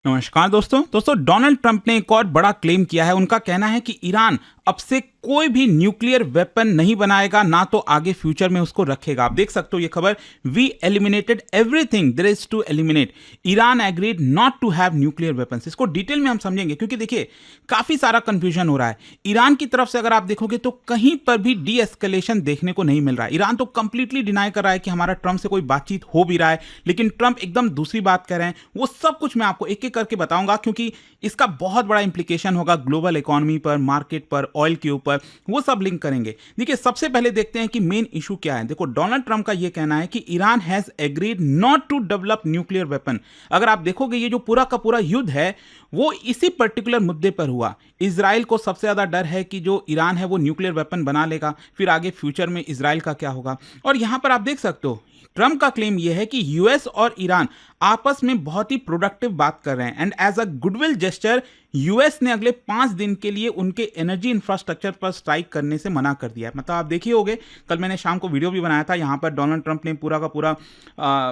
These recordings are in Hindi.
नमस्कार दोस्तों डोनाल्ड ट्रंप ने एक और बड़ा क्लेम किया है। उनका कहना है कि ईरान अब से कोई भी न्यूक्लियर वेपन नहीं बनाएगा, ना तो आगे फ्यूचर में उसको रखेगा। आप देख सकते हो ये खबर, we eliminated everything there is to eliminate, Iran agreed not to have nuclear weapons. इसको डिटेल में हम समझेंगे क्योंकि देखिए काफी सारा कंफ्यूजन हो रहा है। ईरान की तरफ से अगर आप देखोगे तो कहीं पर भी डी एस्केलेशन देखने को नहीं मिल रहा है। ईरान तो कंप्लीटली डिनाई कर रहा है कि हमारा ट्रंप से कोई बातचीत हो भी रहा है, लेकिन ट्रंप एकदम दूसरी बात कह रहे हैं। वो सब कुछ मैं आपको एक एक करके बताऊंगा क्योंकि इसका बहुत बड़ा इंप्लीकेशन होगा ग्लोबल इकोनॉमी पर, मार्केट पर, ऑयल के ऊपर, वो सब लिंक करेंगे। देखिए सबसे पहले देखते हैं कि मेन इशू क्या है। देखो डोनाल्ड ट्रंप का ये कहना है कि Iran has agreed not to develop nuclear weapon. अगर आप देखोगे ये जो पूरा का पूरा युद्ध है वो इसी पर्टिकुलर मुद्दे पर हुआ। इजराइल को सबसे ज्यादा डर है कि जो ईरान है वो न्यूक्लियर वेपन बना लेगा, फिर आगे फ्यूचर में इजराइल का क्या होगा। और यहां पर आप देख सकते हो ट्रंप का क्लेम यह है कि यूएस और ईरान आपस में बहुत ही प्रोडक्टिव बात कर रहे हैं and as a goodwill gesture US ने अगले 5 दिन के लिए उनके एनर्जी इंफ्रास्ट्रक्चर पर स्ट्राइक करने से मना कर दिया है। मतलब आप देखिए होंगे, कल मैंने शाम को वीडियो भी बनाया था, यहां पर डोनाल्ड ट्रंप ने पूरा का पूरा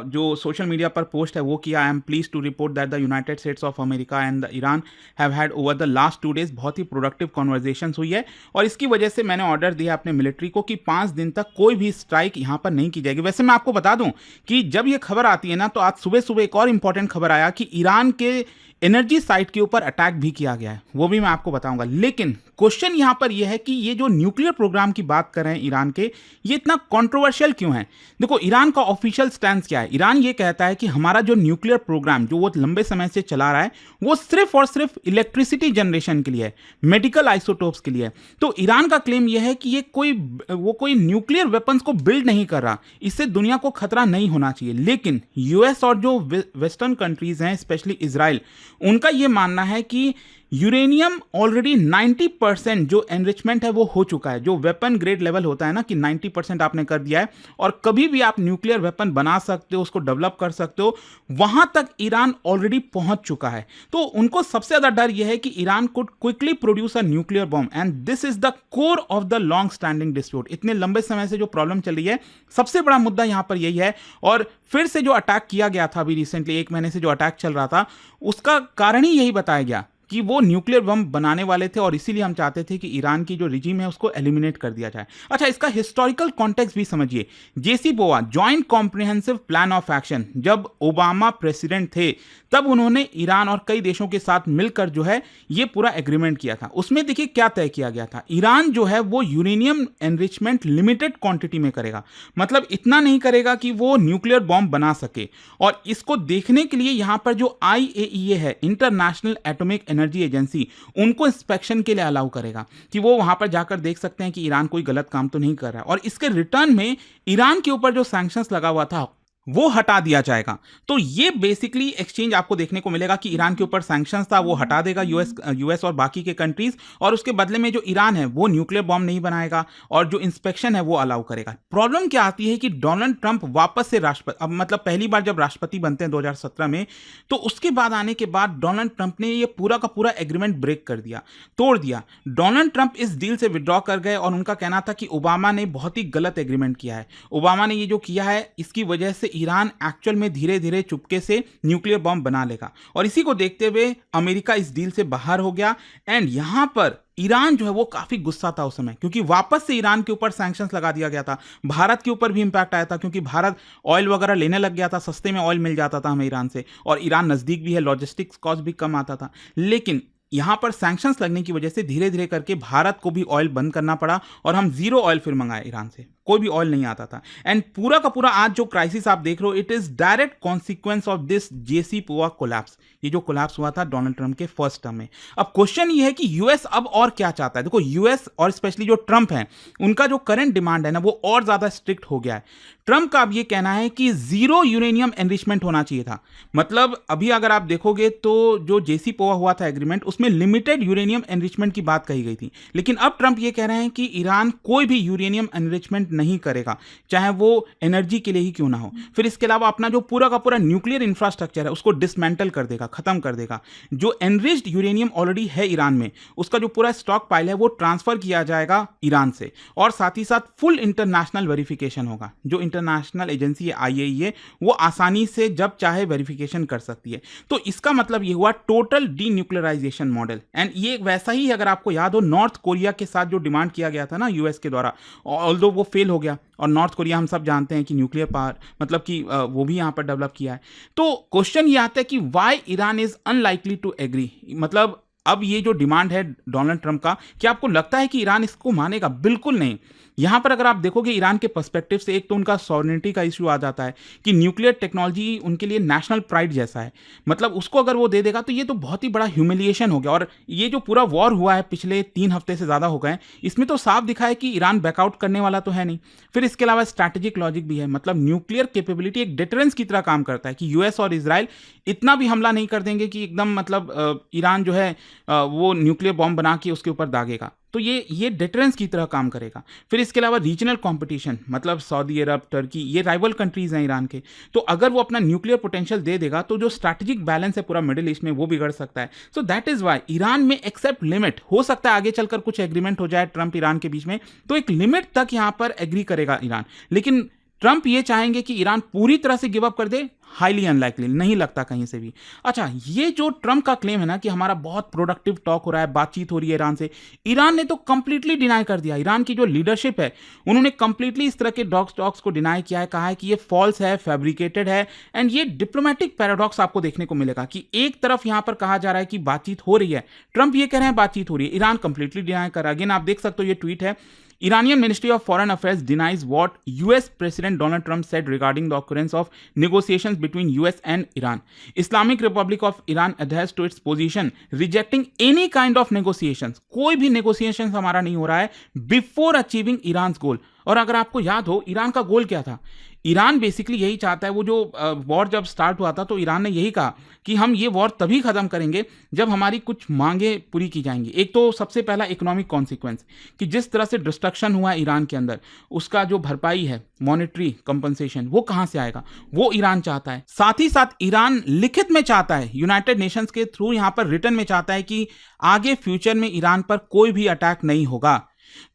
जो सोशल मीडिया पर पोस्ट है वो किया। I am pleased to report that the United States of America and the Iran have had over the last 2 days बहुत ही प्रोडक्टिव कॉन्वर्जेशन हुई है और इसकी वजह से मैंने ऑर्डर दिया अपने मिलिट्री को कि 5 दिन तक कोई भी स्ट्राइक यहां पर नहीं की जाएगी। वैसे मैं आपको बता दूं कि जब ये खबर आती है ना तो आज सुबह सुबह एक और इंपॉर्टेंट खबर आया कि ईरान के एनर्जी साइट के ऊपर अटैक भी किया गया है, वो भी मैं आपको बताऊंगा। लेकिन क्वेश्चन यहां पर यह है कि ये जो न्यूक्लियर प्रोग्राम की बात कर रहे हैं ईरान के, ये इतना कंट्रोवर्शियल क्यों है। देखो ईरान का ऑफिशियल स्टैंड क्या है। ईरान ये कहता है कि हमारा जो न्यूक्लियर प्रोग्राम जो वो लंबे समय से चला रहा है वो सिर्फ और सिर्फ इलेक्ट्रिसिटी जनरेशन के लिए है, मेडिकल आइसोटोप्स के लिए है। तो ईरान का क्लेम यह है कि ये कोई न्यूक्लियर वेपन्स को बिल्ड नहीं कर रहा, इससे दुनिया को खतरा नहीं होना चाहिए। लेकिन यूएस और जो वेस्टर्न कंट्रीज हैं स्पेशली इजराइल, उनका यह मानना है कि यूरेनियम ऑलरेडी 90% जो एनरिचमेंट है वो हो चुका है। जो वेपन ग्रेड लेवल होता है ना कि 90% आपने कर दिया है और कभी भी आप न्यूक्लियर वेपन बना सकते हो, उसको डेवलप कर सकते हो, वहां तक ईरान ऑलरेडी पहुंच चुका है। तो उनको सबसे ज्यादा डर यह है कि Iran could quickly produce a nuclear bomb and this is the core of the long standing dispute. इतने लंबे समय से जो प्रॉब्लम चल रही है, सबसे बड़ा मुद्दा यहां पर यही है। और फिर से जो अटैक किया गया था अभी रिसेंटली, 1 महीने से जो अटैक चल रहा था, उसका कारण ही यही बताया गया कि वो न्यूक्लियर बम बनाने वाले थे और इसीलिए हम चाहते थे कि ईरान की जो रिजीम है उसको एलिमिनेट कर दिया जाए। अच्छा, इसका हिस्टोरिकल कॉन्टेक्स्ट भी समझिए। JCPOA joint comprehensive plan of action, जब ओबामा प्रेसिडेंट थे तब उन्होंने ईरान और कई देशों के साथ मिलकर जो है ये पूरा एग्रीमेंट किया था। उसमें देखिए क्या तय किया गया था। ईरान जो है वो यूरेनियम एनरिचमेंट लिमिटेड क्वांटिटी में करेगा, मतलब इतना नहीं करेगा कि वो न्यूक्लियर बॉम्ब बना सके। और इसको देखने के लिए यहां पर जो आईएईए है, इंटरनेशनल एटॉमिक एनर्जी एजेंसी, उनको इंस्पेक्शन के लिए अलाउ करेगा कि वो वहां पर जाकर देख सकते हैं कि ईरान कोई गलत काम तो नहीं कर रहा है। और इसके रिटर्न में ईरान के ऊपर जो सैंक्शंस लगा हुआ था वो हटा दिया जाएगा। तो ये बेसिकली एक्सचेंज आपको देखने को मिलेगा कि ईरान के ऊपर सैंक्शंस था वो हटा देगा यूएस और बाकी के कंट्रीज, और उसके बदले में जो ईरान है वो न्यूक्लियर बॉम्ब नहीं बनाएगा और जो इंस्पेक्शन है वो अलाउ करेगा। प्रॉब्लम क्या आती है कि डोनाल्ड ट्रंप वापस से राष्ट्रपति, अब मतलब पहली बार जब राष्ट्रपति बनते हैं 2017 में, तो उसके बाद आने के बाद डोनाल्ड ट्रंप ने ये पूरा का पूरा एग्रीमेंट ब्रेक कर दिया, तोड़ दिया। डोनाल्ड ट्रंप इस डील से विड्रॉ कर गए और उनका कहना था कि ओबामा ने बहुत ही गलत एग्रीमेंट किया है। ओबामा ने ये जो किया है इसकी वजह से ईरान एक्चुअल में धीरे धीरे चुपके से न्यूक्लियर बॉम्ब बना लेगा, और इसी को देखते हुए अमेरिका इस डील से बाहर हो गया। एंड यहां पर ईरान जो है वो काफी गुस्सा था उस समय, क्योंकि वापस से ईरान के ऊपर सैंक्शंस लगा दिया गया था। भारत के ऊपर भी इंपैक्ट आया था क्योंकि भारत ऑयल वगैरह लेने लग गया था, सस्ते में ऑयल मिल जाता था हमें ईरान से, और ईरान नजदीक भी है, लॉजिस्टिक्स कॉस्ट भी कम आता था। लेकिन यहां पर सैंक्शंस लगने की वजह से धीरे धीरे करके भारत को भी ऑयल बंद करना पड़ा और हम जीरो ऑयल फिर मंगाए ईरान से, कोई भी ऑयल नहीं आता था। एंड पूरा का पूरा आज जो क्राइसिस आप देख रहे हो, it is direct consequence of this JCPOA collapse. ये जो कोलैप्स हुआ था डोनाल्ड ट्रंप के फर्स्ट टर्म में। अब क्वेश्चन ये है कि यूएस अब और क्या चाहता है। देखो यूएस और स्पेशली जो ट्रंप है, उनका जो करंट डिमांड है ना वो और ज्यादा स्ट्रिक्ट हो गया है। ट्रंप का अब ये कहना है कि 0 यूरेनियम एनरिचमेंट होना चाहिए था। मतलब अभी अगर आप देखोगे तो जो जेसीपोआ हुआ था एग्रीमेंट, उसमें लिमिटेड यूरेनियम एनरिचमेंट की बात कही गई थी, लेकिन अब ट्रंप ये कह रहे हैं कि ईरान कोई भी यूरेनियम एनरिचमेंट नहीं करेगा, चाहे वो एनर्जी के लिए ही क्यों ना हो। फिर इसके अलावा अपना जो पूरा का पूरा न्यूक्लियर इंफ्रास्ट्रक्चर है उसको डिसमेंटल कर देगा, खत्म कर देगा। जो एनरिच्ड यूरेनियम ऑलरेडी है ईरान में, उसका जो पूरा स्टॉक पाइल है वो ट्रांसफर किया जाएगा ईरान से, और साथ ही साथ फुल इंटरनेशनल वेरिफिकेशन होगा। जो इंटरनेशनल एजेंसी है IAEA, वो आसानी से जब चाहे वेरिफिकेशन कर सकती है। तो इसका मतलब ये हुआ टोटल डीन्यूक्लियराइजेशन मॉडल। एंड ये वैसा ही, अगर आपको याद हो, नॉर्थ कोरिया के साथ जो डिमांड किया गया था ना यूएस के द्वारा, ऑल्दो वो फेल हो गया, और नॉर्थ कोरिया हम सब जानते हैं कि न्यूक्लियर पावर मतलब कि वो भी यहाँ पर डेवलप किया है। तो क्वेश्चन ये आता है कि why Iran is unlikely to agree. मतलब अब ये जो डिमांड है डोनाल्ड ट्रंप का, क्या आपको लगता है कि ईरान इसको मानेगा? बिल्कुल नहीं। यहां पर अगर आप देखोगे ईरान के पर्सपेक्टिव से, एक तो उनका सॉवरेनिटी का इश्यू आ जाता है कि न्यूक्लियर टेक्नोलॉजी उनके लिए नेशनल प्राइड जैसा है। मतलब उसको अगर वो दे देगा तो ये तो बहुत ही बड़ा ह्यूमिलिएशन हो गया। और ये जो पूरा वॉर हुआ है पिछले 3 हफ्ते से ज़्यादा हो गए, इसमें तो साफ दिखा है कि ईरान बैकआउट करने वाला तो है नहीं। फिर इसके अलावा स्ट्रैटेजिक लॉजिक भी है। मतलब न्यूक्लियर कैपेबिलिटी एक डिटरेंस की तरह काम करता है कि यूएस और इजराइल इतना भी हमला नहीं कर देंगे कि एकदम मतलब ईरान जो है वो न्यूक्लियर बॉम्ब बना के उसके ऊपर दागेगा। तो ये डिटरेंस की तरह काम करेगा। फिर इसके अलावा रीजनल कंपटीशन, मतलब सऊदी अरब, टर्की, ये राइवल कंट्रीज हैं ईरान के, तो अगर वो अपना न्यूक्लियर पोटेंशियल दे देगा तो जो स्ट्रैटेजिक बैलेंस है पूरा मिडिल ईस्ट में वो बिगड़ सकता है। So that is why Iran may accept limit, हो सकता है आगे चलकर कुछ एग्रीमेंट हो जाए ट्रंप ईरान के बीच में, तो एक लिमिट तक यहां पर एग्री करेगा ईरान। लेकिन ट्रंप ये चाहेंगे कि ईरान पूरी तरह से गिव अप कर दे, हाईली अनलाइकली, नहीं लगता कहीं से भी। अच्छा, ये जो ट्रंप का क्लेम है ना कि हमारा बहुत प्रोडक्टिव टॉक हो रहा है, बातचीत हो रही है ईरान से, ईरान ने तो कंप्लीटली डिनाई कर दिया। ईरान की जो लीडरशिप है उन्होंने कंप्लीटली इस तरह के टॉक्स को डिनाई किया है, कहा है कि ये फॉल्स है, फैब्रिकेटेड है। एंड ये डिप्लोमेटिक पैराडॉक्स आपको देखने को मिलेगा कि एक तरफ यहां पर कहा जा रहा है कि बातचीत हो रही है, ट्रंप ये कह रहे हैं बातचीत हो रही है, ईरान कंप्लीटली डिनाई कर रहा है। अगेन आप देख सकते हो, ये ट्वीट है, Iranian Ministry of Foreign Affairs denies what US President Donald Trump said regarding the occurrence of negotiations between US and Iran. Islamic Republic of Iran adheres to its position, rejecting any kind of negotiations. कोई भी negotiations हमारा नहीं हो रहा है before achieving Iran's goal. और अगर आपको याद हो, ईरान का गोल क्या था? ईरान बेसिकली यही चाहता है, वो जो वॉर जब स्टार्ट हुआ था तो ईरान ने यही कहा कि हम ये वॉर तभी खत्म करेंगे जब हमारी कुछ मांगे पूरी की जाएंगी। एक तो सबसे पहला इकोनॉमिक कॉन्सिक्वेंस, कि जिस तरह से डिस्ट्रक्शन हुआ है ईरान के अंदर, उसका जो भरपाई है, मॉनेटरी कंपनसेशन, वो कहां से आएगा, वो ईरान चाहता है। साथ ही साथ ईरान लिखित में चाहता है, यूनाइटेड नेशंस के थ्रू यहां पर रिटर्न में चाहता है कि आगे फ्यूचर में ईरान पर कोई भी अटैक नहीं होगा।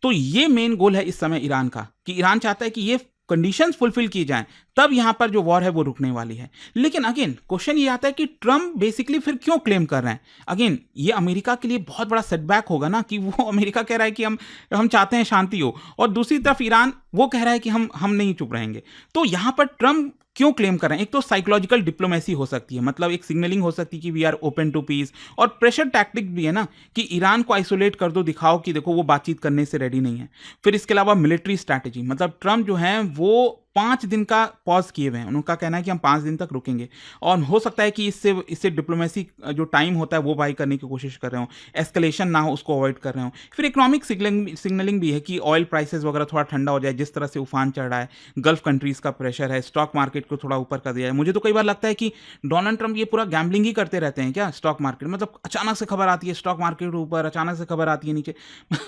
तो ये मेन गोल है इस समय ईरान का, कि ईरान चाहता है कि ये कंडीशंस फुलफिल की जाएं, तब यहां पर जो वॉर है वो रुकने वाली है। लेकिन अगेन क्वेश्चन ये आता है कि ट्रंप बेसिकली फिर क्यों क्लेम कर रहे हैं? अगेन ये अमेरिका के लिए बहुत बड़ा सेटबैक होगा ना, कि वो अमेरिका कह रहा है कि हम चाहते हैं शांति हो, और दूसरी तरफ ईरान वो कह रहा है कि हम नहीं चुप रहेंगे। तो यहां पर ट्रंप क्यों क्लेम कर रहे हैं? एक तो साइकोलॉजिकल डिप्लोमेसी हो सकती है, मतलब एक सिग्नलिंग हो सकती है कि we are open to peace, और प्रेशर टैक्टिक भी है ना कि ईरान को आइसोलेट कर दो, दिखाओ कि देखो वो बातचीत करने से रेडी नहीं है। फिर इसके अलावा मिलिट्री स्ट्रैटेजी, मतलब ट्रंप जो है वो 5 दिन का पॉज किए हुए हैं, उनका कहना है कि हम 5 दिन तक रुकेंगे, और हो सकता है कि इससे डिप्लोमेसी जो टाइम होता है वो बाई करने की कोशिश कर रहे हो, एस्केलेशन ना हो उसको अवॉइड कर रहे हो। फिर इकोनॉमिक सिग्नलिंग भी है कि ऑयल प्राइसेस वगैरह थोड़ा ठंडा हो जाए, जिस तरह से उफान चढ़ रहा है, गल्फ कंट्रीज का प्रेशर है, स्टॉक मार्केट को थोड़ा ऊपर कर दिया है। मुझे तो कई बार लगता है कि डोनाल्ड ट्रंप ये पूरा गैम्बलिंग ही करते रहते हैं क्या स्टॉक मार्केट, मतलब अचानक से खबर आती है स्टॉक मार्केट ऊपर, अचानक से खबर आती है नीचे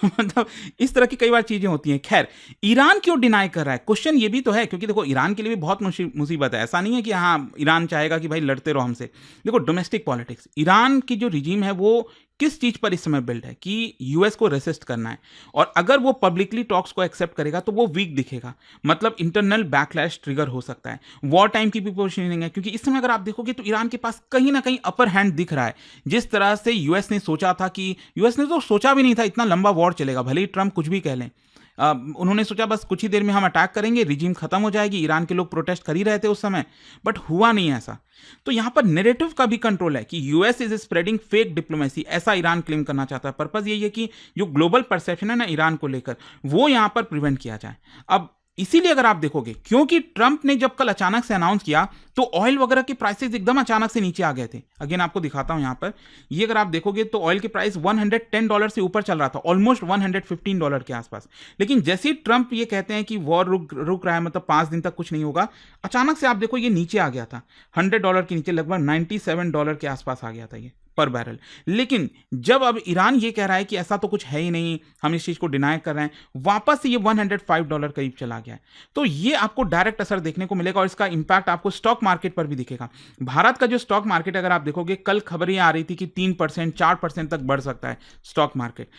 मतलब इस तरह की कई बार चीजें होती हैं। खैर, ईरान क्यों डिनाई कर रहा है, क्वेश्चन ये भी तो है, क्योंकि देखो ईरान के लिए बहुत मुसीबत है। ऐसा नहीं है कि हाँ ईरान चाहेगा कि भाई लड़ते रहो हमसे। देखो डोमेस्टिक पॉलिटिक्स, ईरान की जो रिजीम है वो किस चीज पर इस समय बिल्ड है कि यूएस को रेसिस्ट करना है, और अगर वो पब्लिकली टॉक्स को एक्सेप्ट करेगा तो वो वीक दिखेगा, मतलब इंटरनल बैकलैश ट्रिगर हो सकता है। वॉर टाइम की भी पोजीशनिंग है, क्योंकि इस समय अगर आप देखोगे तो ईरान के पास कहीं ना कहीं अपर हैंड दिख रहा है। जिस तरह से यूएस ने सोचा था कि, यूएस ने तो सोचा भी नहीं था इतना लंबा वॉर चलेगा, भले ही ट्रंप कुछ भी कह लें। उन्होंने सोचा बस कुछ ही देर में हम अटैक करेंगे, रिजीम खत्म हो जाएगी, ईरान के लोग प्रोटेस्ट कर ही रहे थे उस समय, बट हुआ नहीं ऐसा। तो यहां पर नैरेटिव का भी कंट्रोल है कि US is spreading fake diplomacy, ऐसा ईरान क्लेम करना चाहता है। पर्पस यही है कि जो ग्लोबल परसेप्शन है ना ईरान को लेकर, वो यहां पर प्रिवेंट किया जाए। अब इसीलिए अगर आप देखोगे, क्योंकि ट्रंप ने जब कल अचानक से अनाउंस किया तो ऑयल वगैरह के प्राइसेस एकदम अचानक से नीचे आ गए थे। अगेन आपको दिखाता हूं यहां पर, ये अगर आप देखोगे तो ऑयल के प्राइस $110 से ऊपर चल रहा था, ऑलमोस्ट $115 के आसपास। लेकिन जैसे ही ट्रंप ये कहते हैं कि वॉर रुक रहा है, मतलब 5 दिन तक कुछ नहीं होगा, अचानक से आप देखो ये नीचे आ गया था, $100 के नीचे लगभग $97 के आसपास आ गया था ये पर बैरल। लेकिन जब अब ईरान ये कह रहा है कि ऐसा तो कुछ है ही नहीं, हम इस चीज को डिनाई कर रहे हैं, वापस से ये $105 करीब चला गया है। तो ये आपको डायरेक्ट असर देखने को मिलेगा और इसका इंपैक्ट आपको स्टॉक मार्केट पर भी दिखेगा। भारत का जो स्टॉक मार्केट अगर आप देखोगे, कल खबरें आ रही थी कि 3% 4% तक बढ़ सकता है स्टॉक मार्केट।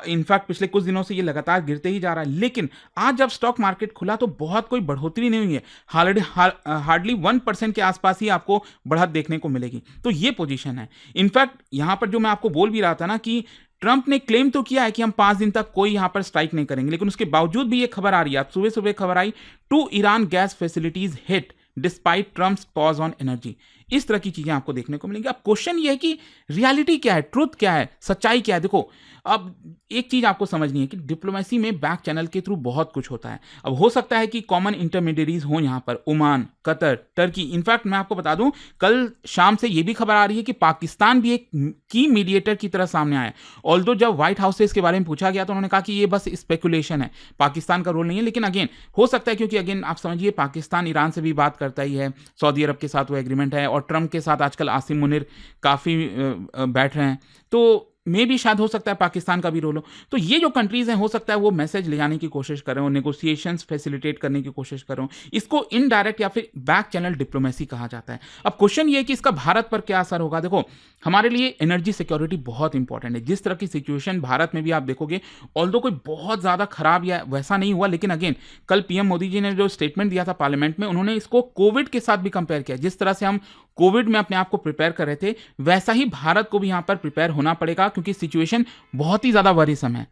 इनफैक्ट पिछले कुछ दिनों से ये लगातार गिरते ही जा रहा है, लेकिन आज जब स्टॉक मार्केट खुला तो बहुत कोई बढ़ोतरी नहीं हुई है, हार्डली 1% के आसपास ही आपको बढ़त देखने को मिलेगी। तो ये पोजीशन है। इनफैक्ट यहां पर जो मैं आपको बोल भी रहा था ना कि ट्रंप ने क्लेम तो किया है कि हम 5 दिन तक कोई यहां पर स्ट्राइक नहीं करेंगे, लेकिन उसके बावजूद भी ये खबर आ रही है, सुबह सुबह खबर आई, 2 Iran gas facilities hit despite Trump's pause on energy. इस तरह की चीजें आपको देखने को मिलेंगी। अब क्वेश्चन ये है कि रियलिटी क्या है, ट्रुथ क्या है, सच्चाई क्या है। देखो अब एक चीज आपको समझनी है कि डिप्लोमेसी में बैक चैनल के थ्रू बहुत कुछ होता है। अब हो सकता है कि कॉमन इंटरमीडियरीज हो यहां पर, ओमान, कतर, टर्की। इनफैक्ट मैं आपको बता दूं, कल शाम से यह भी खबर आ रही है कि पाकिस्तान भी एक की मीडिएटर की तरह सामने आया। ऑल्दो जब व्हाइट हाउस से इसके बारे में पूछा गया तो उन्होंने कहा कि ये बस स्पेकुलेशन है, पाकिस्तान का रोल नहीं है। लेकिन अगेन हो सकता है, क्योंकि अगेन आप समझिए पाकिस्तान ईरान से भी बात करता ही है, सऊदी अरब के साथ वो एग्रीमेंट है, और ट्रंप के साथ आजकल आसिम मुनीर काफी बैठ रहे हैं, तो में भी शायद हो सकता है पाकिस्तान का भी रोल हो। तो ये जो कंट्रीज हैं, हो सकता है वो मैसेज ले जाने की कोशिश कर रहे हो, नेगोशिएशंस फैसिलिटेट करने की कोशिश कर रहे हो। इसको इनडायरेक्ट या फिर बैक चैनल डिप्लोमेसी कहा जाता है। अब क्वेश्चन ये है कि इसका भारत पर क्या असर होगा। देखो हमारे लिए एनर्जी सिक्योरिटी बहुत इंपॉर्टेंट है। जिस तरह की सिचुएशन भारत में भी आप देखोगे, ऑल्दो कोई बहुत ज्यादा खराब या वैसा नहीं हुआ, लेकिन अगेन कल पीएम मोदी जी ने जो स्टेटमेंट दिया था पार्लियामेंट में, उन्होंने इसको कोविड के साथ भी कंपेयर किया। जिस तरह से हम कोविड में अपने आप को प्रिपेयर कर रहे थे, वैसा ही भारत को भी यहां पर प्रिपेयर होना पड़ेगा, क्योंकि सिचुएशन बहुत ही ज्यादा वरीसम है।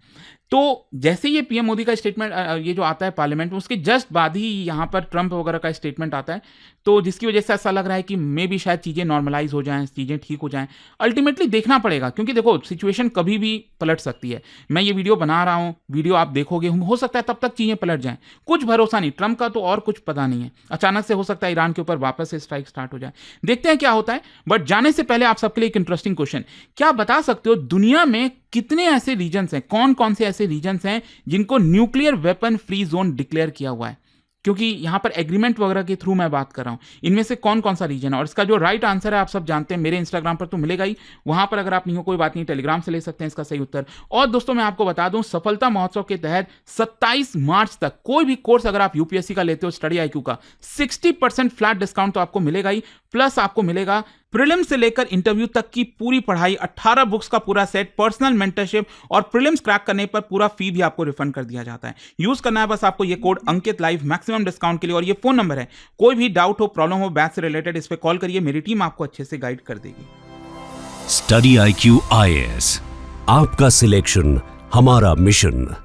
तो जैसे ये पीएम मोदी का स्टेटमेंट ये जो आता है पार्लियामेंट में, उसके जस्ट बाद ही यहां पर ट्रंप वगैरह का स्टेटमेंट आता है, तो जिसकी वजह से ऐसा लग रहा है कि मे भी शायद चीजें नॉर्मलाइज हो जाएं, चीजें ठीक हो जाएं। अल्टीमेटली देखना पड़ेगा, क्योंकि देखो सिचुएशन कभी भी पलट सकती है। मैं ये वीडियो बना रहा हूं, वीडियो आप देखोगे, हो सकता है तब तक चीजें पलट जाएं, कुछ भरोसा नहीं। ट्रंप का तो और कुछ पता नहीं है, अचानक से हो सकता है ईरान के ऊपर वापस से स्ट्राइक स्टार्ट हो जाए। देखते हैं क्या होता है। बट जाने से पहले आप सबके लिए एक इंटरेस्टिंग क्वेश्चन, क्या बता सकते हो दुनिया में कितने ऐसे रीजन्स हैं, कौन कौन से ऐसे रीजन्स हैं जिनको nuclear weapon free zone declare किया हुआ है? क्योंकि यहां पर एग्रीमेंट वगैरह के थ्रू मैं बात कर रहा हूं, इनमें से कौन कौन सा रीजन है। और इसका जो राइट आंसर है आप सब जानते हैं, मेरे इंस्टाग्राम पर तो मिलेगा ही, वहां पर अगर आप नहीं हो कोई बात नहीं, टेलीग्राम से ले सकते हैं इसका सही उत्तर। और दोस्तों मैं आपको बता दूं, सफलता महोत्सव के तहत 27 मार्च तक कोई भी कोर्स अगर आप यूपीएससी का लेते हो, स्टडी आईक्यू का, 60% फ्लैट डिस्काउंट तो आपको मिलेगा ही, प्लस आपको मिलेगा प्रीलिम्स से लेकर इंटरव्यू तक की पूरी पढ़ाई, 18 बुक्स का पूरा सेट, पर्सनल मेंटरशिप, और प्रीलिम्स क्रैक करने पर पूरा फी भी आपको रिफंड कर दिया जाता है। यूज करना है बस आपको ये कोड अंकित लाइव मैक्सिमम डिस्काउंट के लिए। और ये फोन नंबर है, कोई भी डाउट हो, प्रॉब्लम हो बैच से रिलेटेड, इस पे कॉल करिए, मेरी टीम आपको अच्छे से गाइड कर देगी। स्टडी IQ IAS, आपका सिलेक्शन हमारा मिशन।